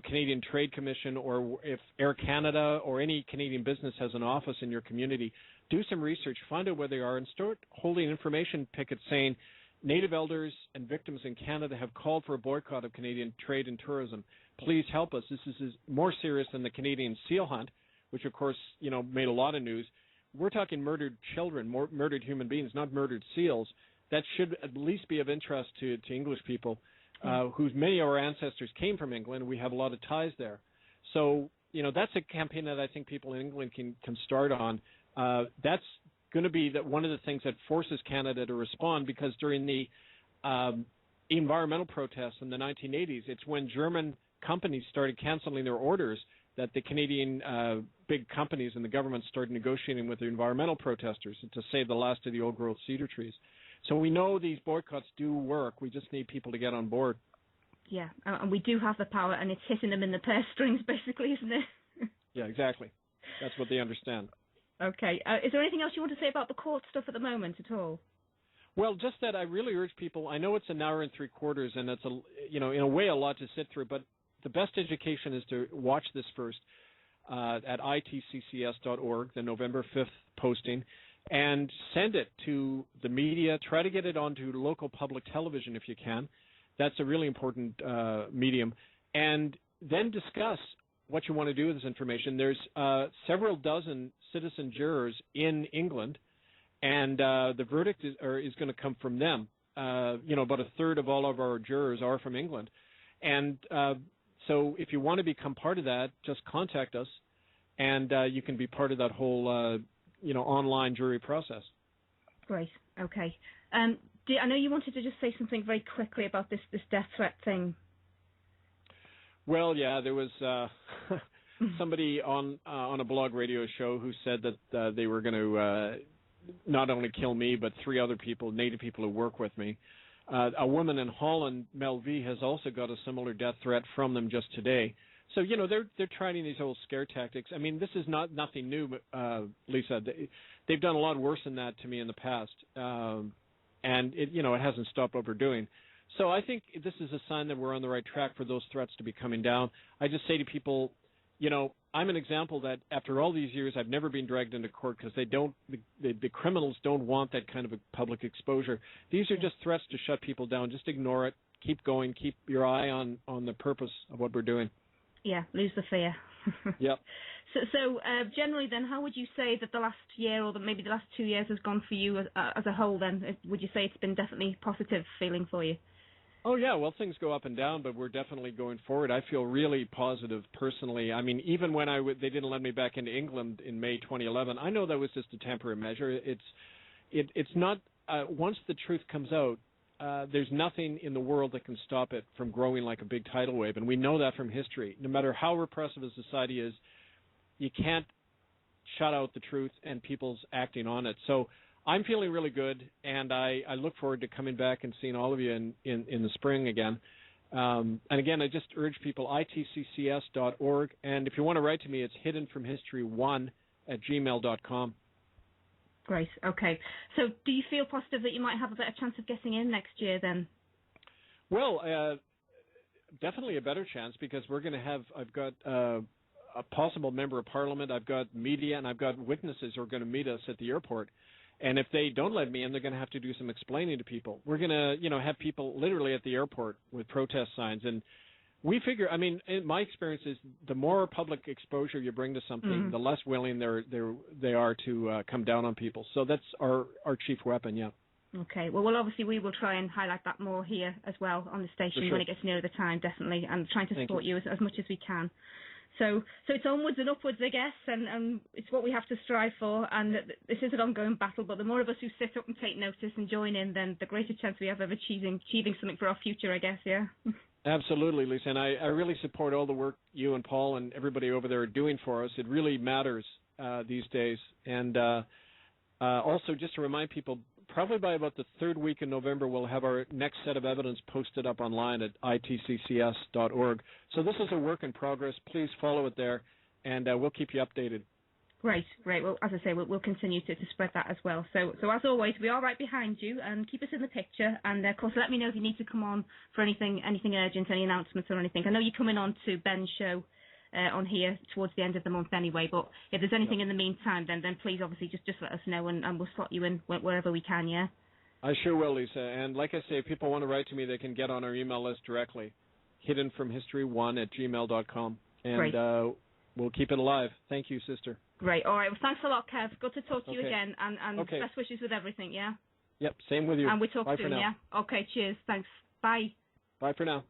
Canadian Trade Commission, or if Air Canada or any Canadian business has an office in your community, do some research, find out where they are, and start holding information pickets saying Native elders and victims in Canada have called for a boycott of Canadian trade and tourism. Please help us. This is more serious than the Canadian seal hunt, which, of course, made a lot of news. We're talking murdered children, murdered human beings, not murdered seals. That should at least be of interest to English people, whose many of our ancestors came from England. We have a lot of ties there. So, that's a campaign that I think people in England can start on. That's going to be one of the things that forces Canada to respond, because during the environmental protests in the 1980s, it's when German companies started canceling their orders that the Canadian big companies and the government started negotiating with the environmental protesters to save the last of the old-growth cedar trees. So we know these boycotts do work. We just need people to get on board. Yeah, and we do have the power, and it's hitting them in the purse strings, basically, isn't it? Yeah, exactly. That's what they understand. Okay. Is there anything else you want to say about the court stuff at the moment at all? Well, just that I really urge people. I know it's an hour and 3/4, and it's in a way a lot to sit through. But the best education is to watch this first at itccs.org, the November 5th posting, and send it to the media. Try to get it onto local public television if you can. That's a really important medium. And then discuss what you want to do with this information. There's several dozen citizen jurors in England, and the verdict is going to come from them. About a third of all of our jurors are from England. And so if you want to become part of that, just contact us, and you can be part of that whole online jury process. Great. Okay. I know you wanted to just say something very quickly about this death threat thing. Well, yeah, there was somebody on a blog radio show who said that they were going to not only kill me, but 3 other people, Native people who work with me. A woman in Holland, Mel V, has also got a similar death threat from them just today. So, they're trying these old scare tactics. I mean, this is nothing new, Lisa. They've done a lot worse than that to me in the past, and it hasn't stopped what we're doing. So I think this is a sign that we're on the right track for those threats to be coming down. I just say to people, I'm an example that after all these years, I've never been dragged into court because the criminals don't want that kind of a public exposure. These are just threats to shut people down. Just ignore it. Keep going. Keep your eye on the purpose of what we're doing. Yeah, lose the fear. Yep. So generally then, how would you say that the last year or maybe the last 2 years has gone for you as a whole then? Would you say it's been definitely positive feeling for you? Oh, yeah. Well, things go up and down, but we're definitely going forward. I feel really positive personally. I mean, even when they didn't let me back into England in May 2011, I know that was just a temporary measure. It's not once the truth comes out, there's nothing in the world that can stop it from growing like a big tidal wave, and we know that from history. No matter how repressive a society is, you can't shut out the truth and people's acting on it. So I'm feeling really good, and I look forward to coming back and seeing all of you in the spring again. And again, I just urge people, itccs.org, and if you want to write to me, it's hiddenfromhistory1@gmail.com. Great. Okay. So do you feel positive that you might have a better chance of getting in next year then? Well, definitely a better chance because I've got a possible member of parliament, I've got media, and I've got witnesses who are going to meet us at the airport. And if they don't let me in, they're going to have to do some explaining to people. We're going to, have people literally at the airport with protest signs. And we figure, in my experience is the more public exposure you bring to something, the less willing they are to come down on people. So that's our chief weapon, yeah. Okay. Well, obviously we will try and highlight that more here as well on the station when it gets nearer the time, definitely, and trying to support you as much as we can. So it's onwards and upwards, I guess, and it's what we have to strive for. And this is an ongoing battle, but the more of us who sit up and take notice and join in, then the greater chance we have of achieving something for our future, I guess, yeah. Absolutely, Lisa, and I really support all the work you and Paul and everybody over there are doing for us. It really matters these days. And also, just to remind people, probably by about the third week in November, we'll have our next set of evidence posted up online at itccs.org. So this is a work in progress. Please follow it there, and we'll keep you updated. Great. Well, as I say, we'll continue to spread that as well. So as always, we are right behind you, and keep us in the picture. And of course, let me know if you need to come on for anything urgent, any announcements or anything. I know you're coming on to Ben's show on here towards the end of the month anyway. But if there's anything in the meantime, then please obviously just let us know, and we'll slot you in wherever we can. Yeah. I sure will, Lisa. And like I say, if people want to write to me, they can get on our email list directly, hiddenfromhistory1@gmail.com, and we'll keep it alive. Thank you, sister. Great. All right. Well, thanks a lot, Kev. Good to talk to you again, and best wishes with everything, yeah? Yep, same with you. And we talk Bye soon, yeah? Okay, cheers. Thanks. Bye. Bye for now.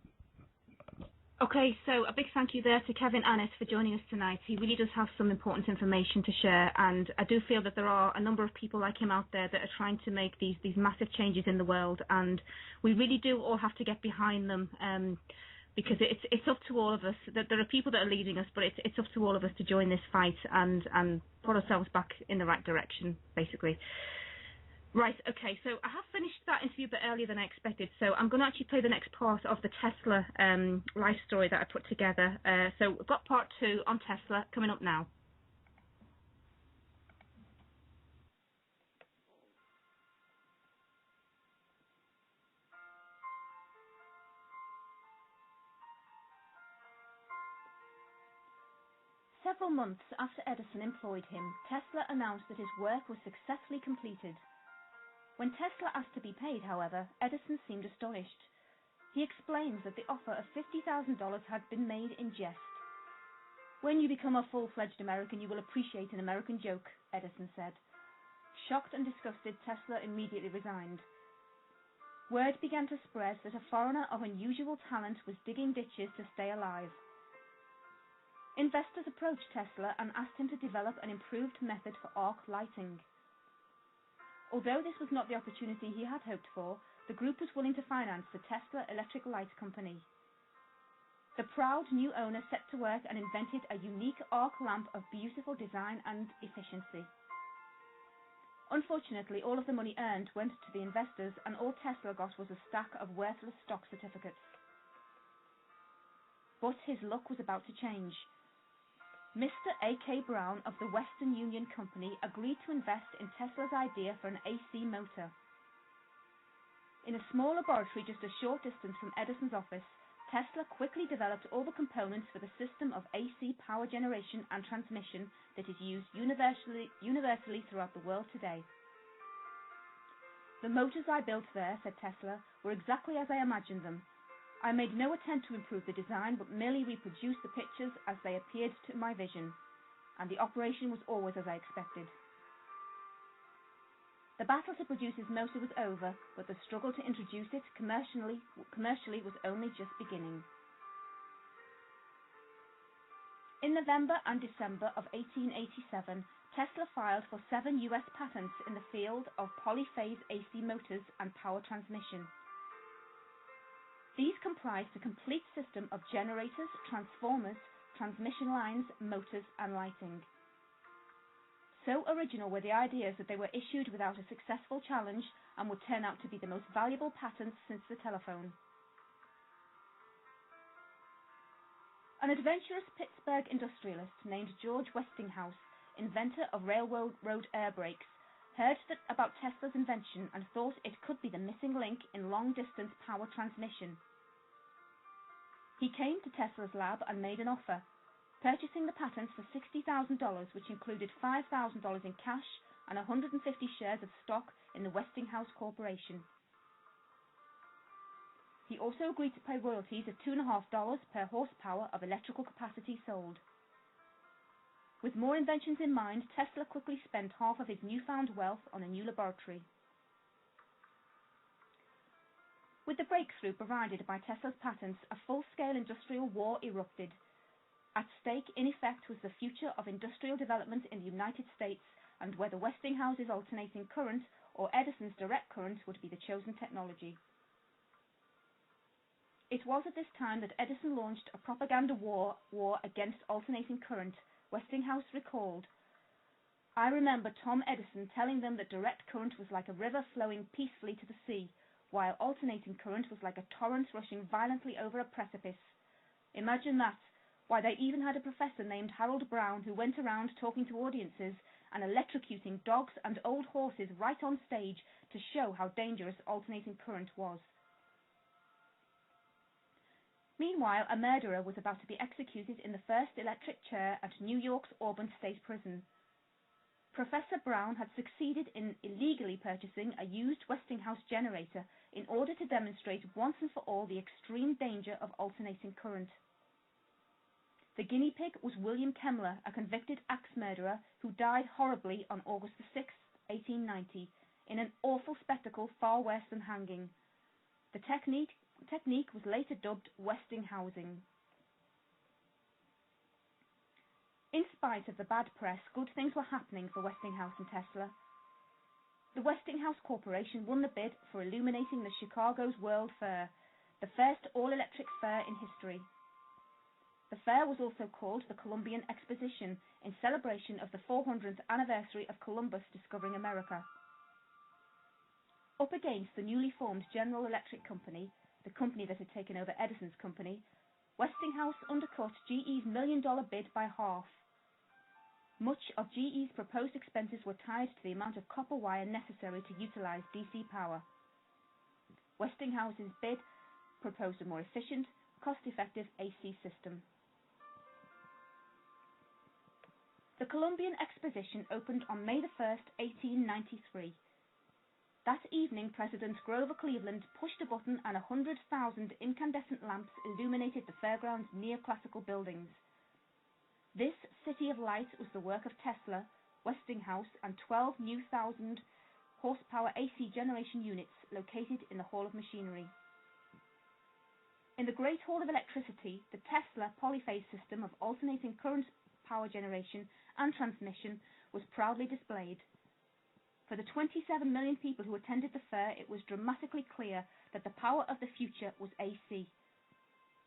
Okay, so a big thank you there to Kevin Annett for joining us tonight. He really does have some important information to share, and I do feel that there are a number of people like him out there that are trying to make these massive changes in the world, and we really do all have to get behind them. Because it's up to all of us. That there are people that are leading us, but it's up to all of us to join this fight and put ourselves back in the right direction, basically. Right, okay, so I have finished that interview a bit earlier than I expected, so I'm going to actually play the next part of the Tesla life story that I put together. So we've got part 2 on Tesla coming up now. Several months after Edison employed him, Tesla announced that his work was successfully completed. When Tesla asked to be paid, however, Edison seemed astonished. He explains that the offer of $50,000 had been made in jest. "When you become a full-fledged American, you will appreciate an American joke," Edison said. Shocked and disgusted, Tesla immediately resigned. Word began to spread that a foreigner of unusual talent was digging ditches to stay alive. Investors approached Tesla and asked him to develop an improved method for arc lighting. Although this was not the opportunity he had hoped for, the group was willing to finance the Tesla Electric Light Company. The proud new owner set to work and invented a unique arc lamp of beautiful design and efficiency. Unfortunately, all of the money earned went to the investors, and all Tesla got was a stack of worthless stock certificates. But his luck was about to change. Mr. A.K. Brown of the Western Union Company agreed to invest in Tesla's idea for an AC motor. In a small laboratory just a short distance from Edison's office, Tesla quickly developed all the components for the system of AC power generation and transmission that is used universally throughout the world today. "The motors I built there," said Tesla, "were exactly as I imagined them. I made no attempt to improve the design, but merely reproduced the pictures as they appeared to my vision, and the operation was always as I expected." The battle to produce his motor was over, but the struggle to introduce it commercially was only just beginning. In November and December of 1887, Tesla filed for 7 U.S. patents in the field of polyphase AC motors and power transmission. These comprised a complete system of generators, transformers, transmission lines, motors, and lighting. So original were the ideas that they were issued without a successful challenge and would turn out to be the most valuable patents since the telephone. An adventurous Pittsburgh industrialist named George Westinghouse, inventor of railroad air brakes, heard about Tesla's invention and thought it could be the missing link in long-distance power transmission. He came to Tesla's lab and made an offer, purchasing the patents for $60,000, which included $5,000 in cash and 150 shares of stock in the Westinghouse Corporation. He also agreed to pay royalties of $2.50 per horsepower of electrical capacity sold. With more inventions in mind, Tesla quickly spent half of his newfound wealth on a new laboratory. With the breakthrough provided by Tesla's patents, a full-scale industrial war erupted. At stake, in effect, was the future of industrial development in the United States and whether Westinghouse's alternating current or Edison's direct current would be the chosen technology. It was at this time that Edison launched a propaganda war against alternating current. Westinghouse recalled, "I remember Tom Edison telling them that direct current was like a river flowing peacefully to the sea, while alternating current was like a torrent rushing violently over a precipice. Imagine that. Why, they even had a professor named Harold Brown who went around talking to audiences and electrocuting dogs and old horses right on stage to show how dangerous alternating current was." Meanwhile, a murderer was about to be executed in the first electric chair at New York's Auburn State Prison. Professor Brown had succeeded in illegally purchasing a used Westinghouse generator in order to demonstrate once and for all the extreme danger of alternating current. The guinea pig was William Kemmler, a convicted axe murderer who died horribly on August 6, 1890, in an awful spectacle far worse than hanging. The technique was later dubbed Westinghousing. In spite of the bad press, good things were happening for Westinghouse and Tesla. The Westinghouse Corporation won the bid for illuminating the Chicago's World Fair, the first all-electric fair in history. The fair was also called the Columbian Exposition in celebration of the 400th anniversary of Columbus discovering America. Up against the newly formed General Electric Company, the company that had taken over Edison's company, Westinghouse undercut GE's million-dollar bid by half. Much of GE's proposed expenses were tied to the amount of copper wire necessary to utilize DC power. Westinghouse's bid proposed a more efficient, cost-effective AC system. The Columbian Exposition opened on May 1, 1893. That evening, President Grover Cleveland pushed a button and 100,000 incandescent lamps illuminated the fairground's neoclassical buildings. This city of light was the work of Tesla, Westinghouse, and 12 new 1,000-horsepower AC generation units located in the Hall of Machinery. In the Great Hall of Electricity, the Tesla polyphase system of alternating current power generation and transmission was proudly displayed. For the 27 million people who attended the fair, it was dramatically clear that the power of the future was AC.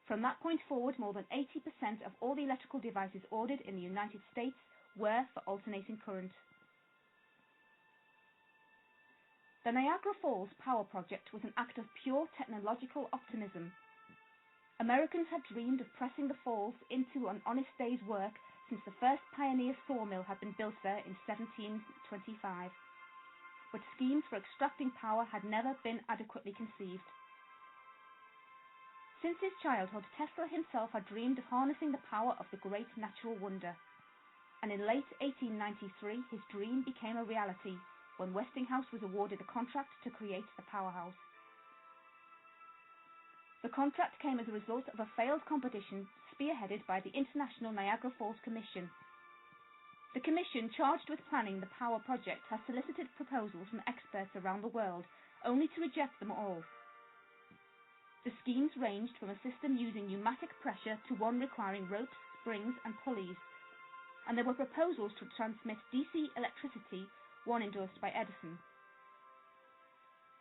From that point forward, more than 80% of all the electrical devices ordered in the United States were for alternating current. The Niagara Falls Power Project was an act of pure technological optimism. Americans had dreamed of pressing the falls into an honest day's work since the first pioneer sawmill had been built there in 1725. But schemes for extracting power had never been adequately conceived. Since his childhood, Tesla himself had dreamed of harnessing the power of the great natural wonder. And in late 1893, his dream became a reality when Westinghouse was awarded a contract to create the powerhouse. The contract came as a result of a failed competition spearheaded by the International Niagara Falls Commission. The commission, charged with planning the power project, has solicited proposals from experts around the world, only to reject them all. The schemes ranged from a system using pneumatic pressure to one requiring ropes, springs, and pulleys. And there were proposals to transmit DC electricity, one endorsed by Edison.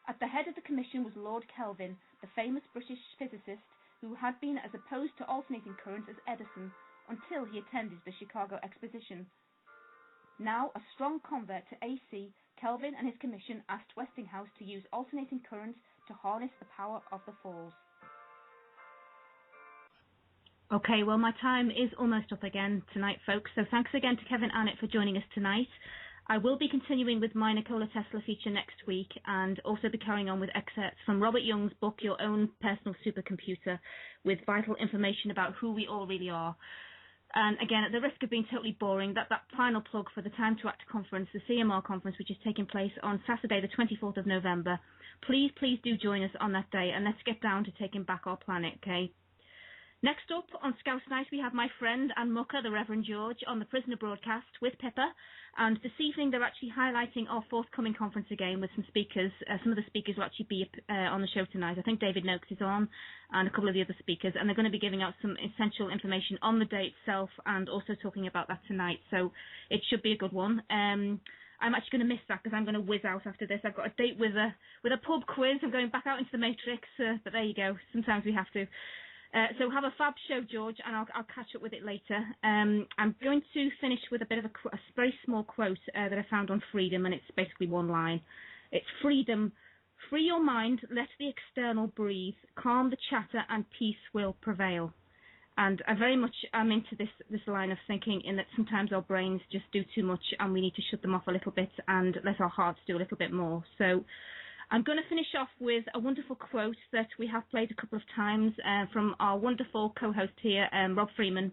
At the head of the commission was Lord Kelvin, the famous British physicist who had been as opposed to alternating current as Edison until he attended the Chicago Exposition. Now a strong convert to AC, Kelvin and his commission asked Westinghouse to use alternating current to harness the power of the falls. Okay, well, my time is almost up again tonight, folks, so thanks again to Kevin Annett for joining us tonight. I will be continuing with my Nikola Tesla feature next week and also be carrying on with excerpts from Robert Young's book, Your Own Personal Supercomputer, with vital information about who we all really are. And again, at the risk of being totally boring, that final plug for the Time to Act conference, the CMR conference, which is taking place on Saturday, the 24th of November. Please do join us on that day, and let's get down to taking back our planet, okay? Next up on Scouse Night, we have my friend and mucker, the Reverend George, on the Prisoner broadcast with Pippa. And this evening, they're actually highlighting our forthcoming conference again with some speakers. Some of the speakers will actually be on the show tonight. I think David Noakes is on and a couple of the other speakers. And they're going to be giving out some essential information on the day itself and also talking about that tonight. So it should be a good one. I'm actually going to miss that because I'm going to whiz out after this. I've got a date with a pub quiz. I'm going back out into the Matrix. But there you go. Sometimes we have to. So have a fab show, George, and I'll catch up with it later. I'm going to finish with a bit of a very small quote that I found on Freedom, and it's basically one line. It's freedom. Free your mind, let the external breathe, calm the chatter, and peace will prevail. And I very much am into this line of thinking in that sometimes our brains just do too much and we need to shut them off a little bit and let our hearts do a little bit more. So I'm going to finish off with a wonderful quote that we have played a couple of times from our wonderful co-host here, Rob Freeman,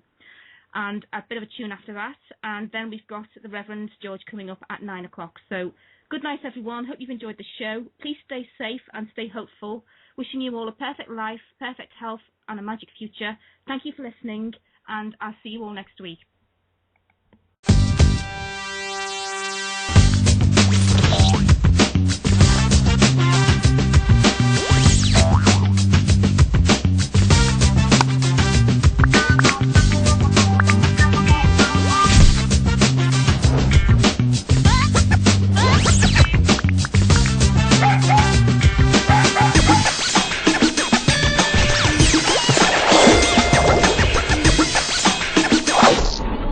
and a bit of a tune after that. And then we've got the Reverend George coming up at 9 o'clock. So good night, everyone. Hope you've enjoyed the show. Please stay safe and stay hopeful. Wishing you all a perfect life, perfect health, and a magic future. Thank you for listening, and I'll see you all next week.